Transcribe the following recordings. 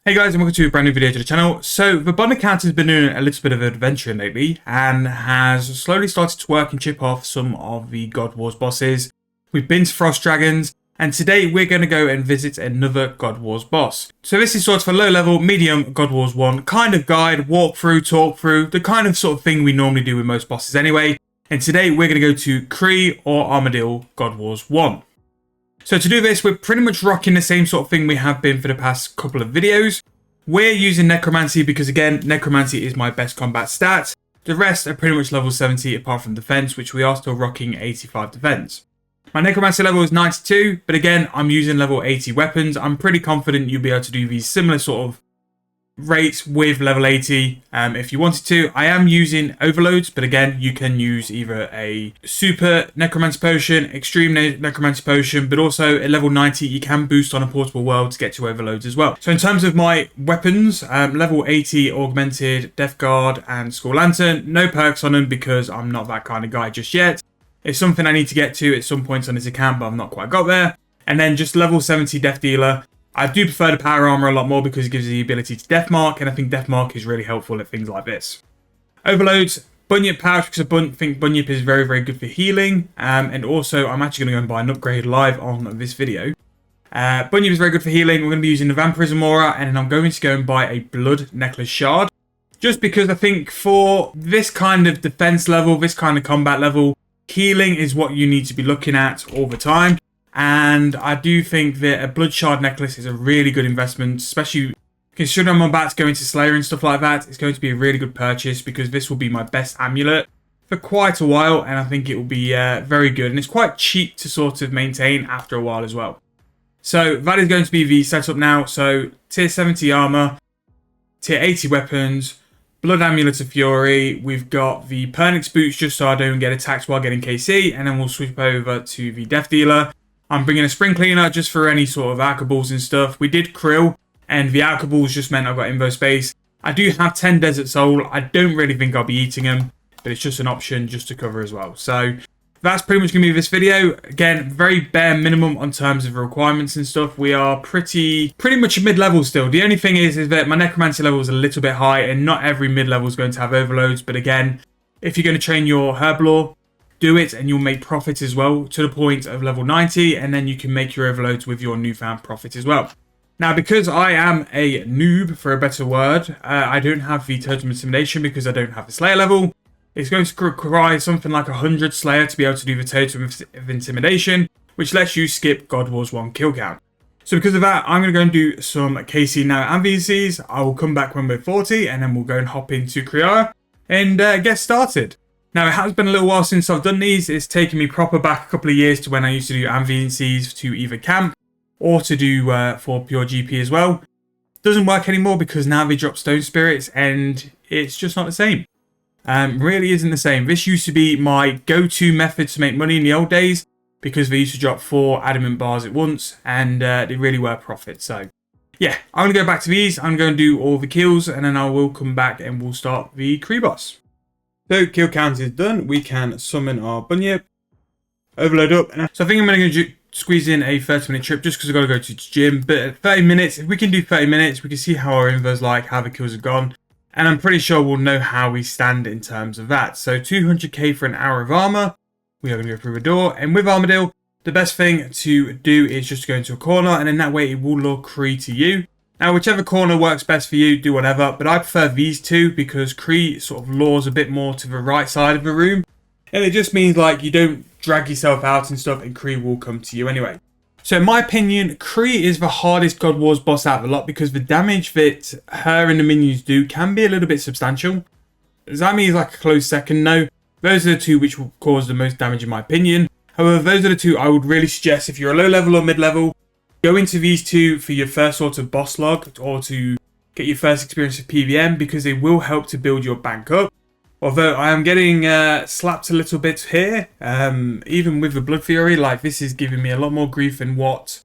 Hey guys, and welcome to a brand new video to the channel. So the bond account has been doing a little bit of adventuring lately and has slowly started to work and chip off some of the God Wars bosses. We've been to Frost Dragons, and today we're going to go and visit another God Wars boss. So this is sort of a low level, medium God Wars 1 kind of guide, walkthrough, talk through, the kind of sort of thing we normally do with most bosses anyway. And today we're going to go to Kree or Armadil God Wars 1. So to do this, we're pretty much rocking the same sort of thing we have been for the past couple of videos. We're using Necromancy because, again, Necromancy is my best combat stat. The rest are pretty much level 70 apart from defense, which we are still rocking 85 defense. My Necromancy level is 92, but again, I'm using level 80 weapons. I'm pretty confident you'll be able to do these similar sort of rates with level 80 if you wanted to. I am using overloads, but again, you can use either a super necromancy potion, extreme necromancy potion, but also at level 90 you can boost on a portable world to get to overloads as well. So in terms of my weapons, level 80 augmented Death Guard and Skull Lantern, no perks on them because I'm not that kind of guy just yet. It's something I need to get to at some point on this account, but I've not quite got there. And then just level 70 Death Dealer. I do prefer the power armor a lot more because it gives you the ability to death mark, and I think death mark is really helpful at things like this. Overloads, Bunyip pouch, because I think Bunyip is very, very good for healing. And also, I'm actually going to go and buy an upgrade live on this video. Bunyip is very good for healing. We're going to be using the Vampirism Aura, and then I'm going to go and buy a Blood Necklace Shard. Just because I think for this kind of defense level, this kind of combat level, healing is what you need to be looking at all the time. And I do think that a Blood Shard necklace is a really good investment, especially considering I'm about to go into Slayer and stuff like that. It's going to be a really good purchase because this will be my best amulet for quite a while, and I think it will be very good. And it's quite cheap to sort of maintain after a while as well. So that is going to be the setup now. So tier 70 armor, tier 80 weapons, Blood Amulet of Fury. We've got the Pernix boots just so I don't get attacked while getting KC, and then we'll switch over to the Death Dealer. I'm bringing a Spring Cleaner just for any sort of alcohols and stuff. We did Krill, and the alcohols just meant I've got Invo space. I do have 10 Desert Soul. I don't really think I'll be eating them, but it's just an option just to cover as well. So that's pretty much going to be this video. Again, very bare minimum on terms of the requirements and stuff. We are pretty much mid-level still. The only thing is that my Necromancy level is a little bit high, and not every mid-level is going to have overloads. But again, if you're going to train your Herblore, do it and you'll make profit as well to the point of level 90, and then you can make your overloads with your newfound profit as well. Now, because I am a noob, for a better word, I don't have the Totem Intimidation because I don't have the Slayer level. It's going to require something like 100 Slayer to be able to do the Totem of Intimidation, which lets you skip God Wars 1 kill count. So because of that, I'm going to go and do some KC now and VCs. I will come back when we're 40, and then we'll go and hop into Kree and get started. Now, it has been a little while since I've done these. It's taken me proper back a couple of years to when I used to do AMVCs to either camp or to do for pure GP as well. Doesn't work anymore because now they drop Stone Spirits and it's just not the same. Really isn't the same. This used to be my go-to method to make money in the old days because they used to drop 4 adamant bars at once, and they really were profit. So yeah, I'm going to go back to these. I'm going to do all the kills, and then I will come back and we'll start the Kree boss. So kill count is done. We can summon our Bunyip, overload up. So I think I'm going to squeeze in a 30-minute trip just because I've got to go to the gym. But at 30 minutes, if we can do 30 minutes, we can see how our invo's like, how the kills have gone. And I'm pretty sure we'll know how we stand in terms of that. So 200k for an hour of armor. We are going to go through the door. And with Armadil, the best thing to do is just go into a corner, and in that way it will lure Kree to you. Now, whichever corner works best for you, do whatever, but I prefer these two because Kree sort of lures a bit more to the right side of the room. And it just means, like, you don't drag yourself out and stuff, and Kree will come to you anyway. So in my opinion, Kree is the hardest God Wars boss out of the lot because the damage that her and the minions do can be a little bit substantial. Zami is like a close second, no. Those are the two which will cause the most damage in my opinion. However, those are the two I would really suggest if you're a low level or mid level. Go into these two for your first sort of boss log or to get your first experience of PVM because they will help to build your bank up. Although I am getting slapped a little bit here, even with the Blood Fury, like this is giving me a lot more grief than what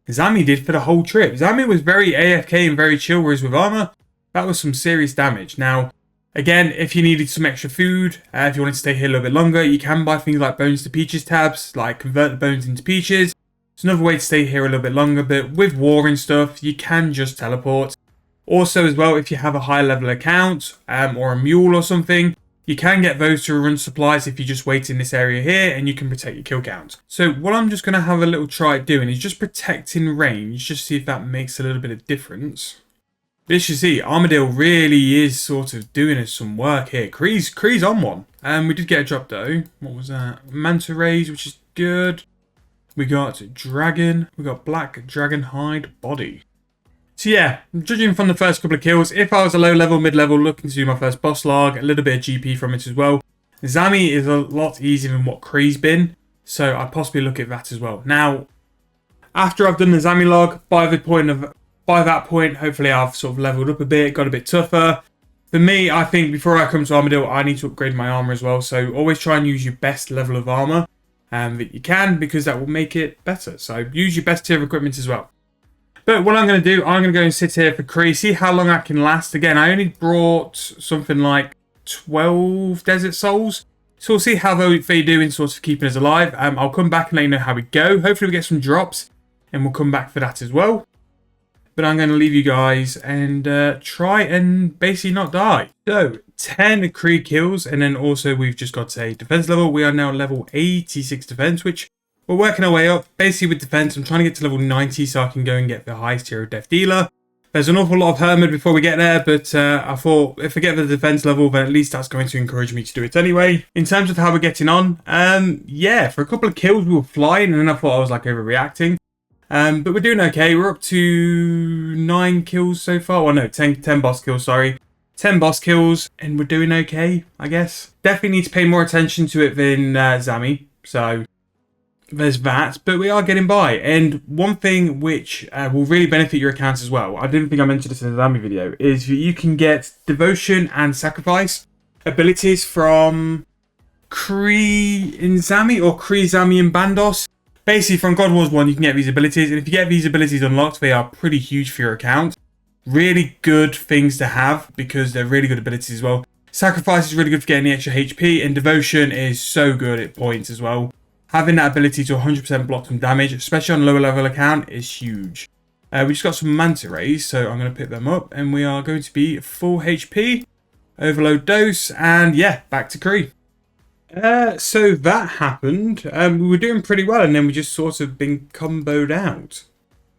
Zami did for the whole trip. Zami was very AFK and very chill, whereas with armor, that was some serious damage. Now, again, if you needed some extra food, if you wanted to stay here a little bit longer, you can buy things like Bones to Peaches tabs, like convert the bones into peaches. It's another way to stay here a little bit longer, but with war and stuff, you can just teleport. Also as well, if you have a high level account or a mule or something, you can get those to run supplies if you just wait in this area here, and you can protect your kill count. So what I'm just going to have a little try doing is just protecting range, just see if that makes a little bit of difference. But as you see, Armadil really is sort of doing us some work here. Kree's on one. We did get a drop though. What was that? Manta rays, which is good. We got dragon. We got black dragon hide body. So yeah, judging from the first couple of kills, if I was a low level, mid level, looking to do my first boss log, a little bit of GP from it as well. Zami is a lot easier than what Kree's been, so I'd possibly look at that as well. Now, after I've done the Zami log, by that point, hopefully I've sort of leveled up a bit, got a bit tougher. For me, I think before I come to Armadil, I need to upgrade my armor as well. So always try and use your best level of armor that you can, because that will make it better. So use your best tier of equipment as well. But what I'm going to do, I'm going to go and sit here for Kree, see how long I can last. Again, I only brought something like 12 Desert Souls. So we'll see how they do in sort of keeping us alive. I'll come back and let you know how we go. Hopefully we get some drops, and we'll come back for that as well. But I'm going to leave you guys and try and basically not die. So, 10 Kree kills, and then also we've just got a defense level. We are now level 86 defense, which we're working our way up. Basically with defense, I'm trying to get to level 90 so I can go and get the highest tier of Death Dealer. There's an awful lot of Hermid before we get there, but I thought if I get the defense level, then at least that's going to encourage me to do it anyway. In terms of how we're getting on, yeah, for a couple of kills we were flying, and then I thought I was like overreacting. But we're doing okay. We're up to 9 kills so far. Well, no, 10 boss kills, sorry. 10 boss kills, and we're doing okay, I guess. Definitely need to pay more attention to it than Zami, so there's that. But we are getting by. And one thing which will really benefit your accounts as well, I didn't think I mentioned this in the Zami video, is you can get Devotion and Sacrifice abilities from Kree in Zami, or Kree, Zami, and Bandos. Basically, from God Wars 1, you can get these abilities, and if you get these abilities unlocked, they are pretty huge for your account. Really good things to have, because they're really good abilities as well. Sacrifice is really good for getting the extra HP, and Devotion is so good at points as well. Having that ability to 100% block some damage, especially on a lower level account, is huge. We just got some Manta Rays, so I'm going to pick them up, and we are going to be full HP, overload dose, and yeah, back to Kree. So that happened. We were doing pretty well, and then we just sort of been comboed out.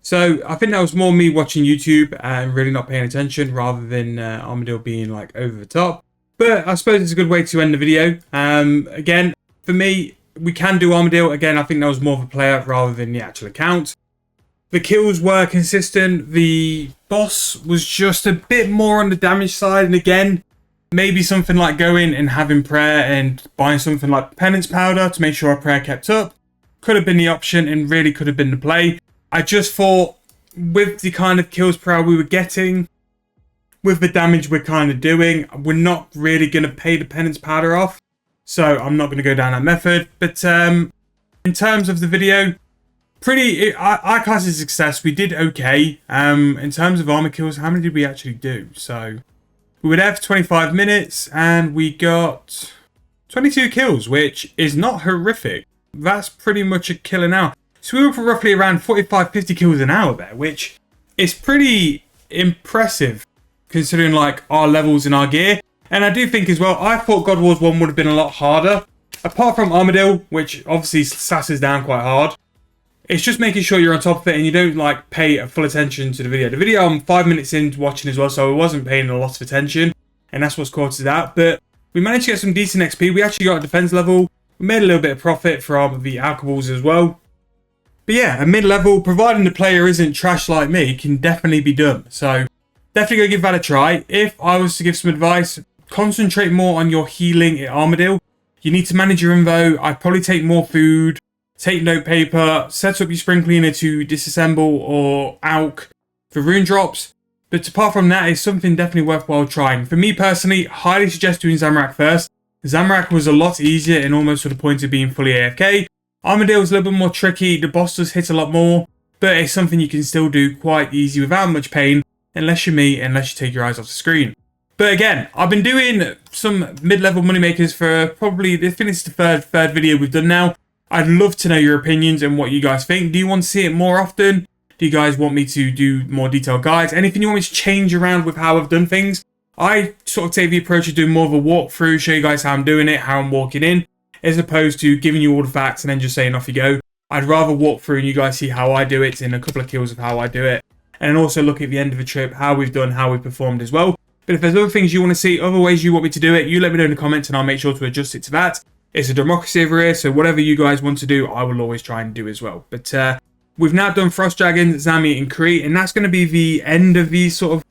So I think that was more me watching YouTube and really not paying attention, rather than Armadil being like over the top. But I suppose it's a good way to end the video. Again, for me, we can do Armadil. Again, I think that was more of a player rather than the actual account. The kills were consistent. The boss was just a bit more on the damage side, and again, maybe something like going and having prayer and buying something like penance powder to make sure our prayer kept up could have been the option, and really could have been the play. I just thought with the kind of kills per hour we were getting, with the damage we're kind of doing, we're not really going to pay the penance powder off. So I'm not going to go down that method. But in terms of the video, I class it as a success. We did okay. In terms of armor kills, how many did we actually do? So we were there for 25 minutes and we got 22 kills, which is not horrific. That's pretty much a kill an hour. So we were for roughly around 45-50 kills an hour there, which is pretty impressive considering like our levels in our gear. And I do think as well, I thought God Wars 1 would have been a lot harder. Apart from Armadil, which obviously sasses down quite hard. It's just making sure you're on top of it and you don't like pay full attention to the video. The video I'm 5 minutes into watching as well, so I wasn't paying a lot of attention. And that's what's caught us out. But we managed to get some decent XP. We actually got a defense level. We made a little bit of profit from the alcohols as well. But yeah, a mid-level, providing the player isn't trash like me, can definitely be done. So definitely go give that a try. If I was to give some advice, concentrate more on your healing at Armadil. You need to manage your info. I'd probably take more food, take note paper, set up your spring cleaner to disassemble or AUK for rune drops. But apart from that, it's something definitely worthwhile trying. For me personally, highly suggest doing Zamorak first. Zamorak was a lot easier and almost to the point of being fully AFK. Armadil is a little bit more tricky. The boss does hit a lot more, but it's something you can still do quite easy without much pain, unless you're me, unless you take your eyes off the screen. But again, I've been doing some mid-level moneymakers for probably, I think it's the third video we've done now. I'd love to know your opinions and what you guys think. Do you want to see it more often? Do you guys want me to do more detailed guides? Anything you want me to change around with how I've done things? I sort of take the approach of doing more of a walkthrough, show you guys how I'm doing it, how I'm walking in, as opposed to giving you all the facts and then just saying off you go. I'd rather walk through and you guys see how I do it in a couple of kills of how I do it. And then also look at the end of the trip, how we've done, how we've performed as well. But if there's other things you want to see, other ways you want me to do it, you let me know in the comments and I'll make sure to adjust it to that. It's a democracy over here, so whatever you guys want to do, I will always try and do as well. But we've now done Frost Dragons, Zami and Kree, and that's going to be the end of the sort of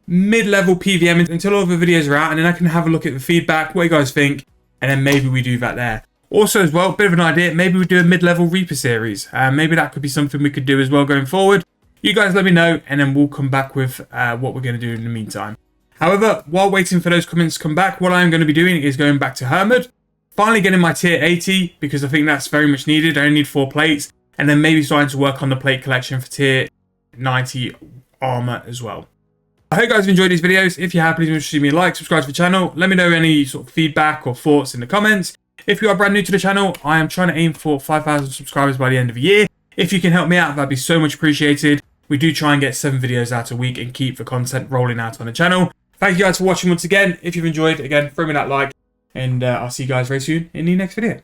mid-level PVM until all the videos are out, and then I can have a look at the feedback, what you guys think, and then maybe we do that there. Also as well, bit of an idea, maybe we do a mid-level Reaper series. Maybe that could be something we could do as well going forward. You guys let me know, and then we'll come back with what we're going to do in the meantime. However, while waiting for those comments to come back, what I'm going to be doing is going back to Hermod, finally getting my tier 80, because I think that's very much needed. I only need 4 plates, and then maybe starting to work on the plate collection for tier 90 armor as well. I hope you guys have enjoyed these videos. If you have, please make sure to leave me a like, subscribe to the channel. Let me know any sort of feedback or thoughts in the comments. If you are brand new to the channel, I am trying to aim for 5,000 subscribers by the end of the year. If you can help me out, that'd be so much appreciated. We do try and get 7 videos out a week and keep the content rolling out on the channel. Thank you guys for watching once again. If you've enjoyed, again, throw me that like. And I'll see you guys very soon in the next video.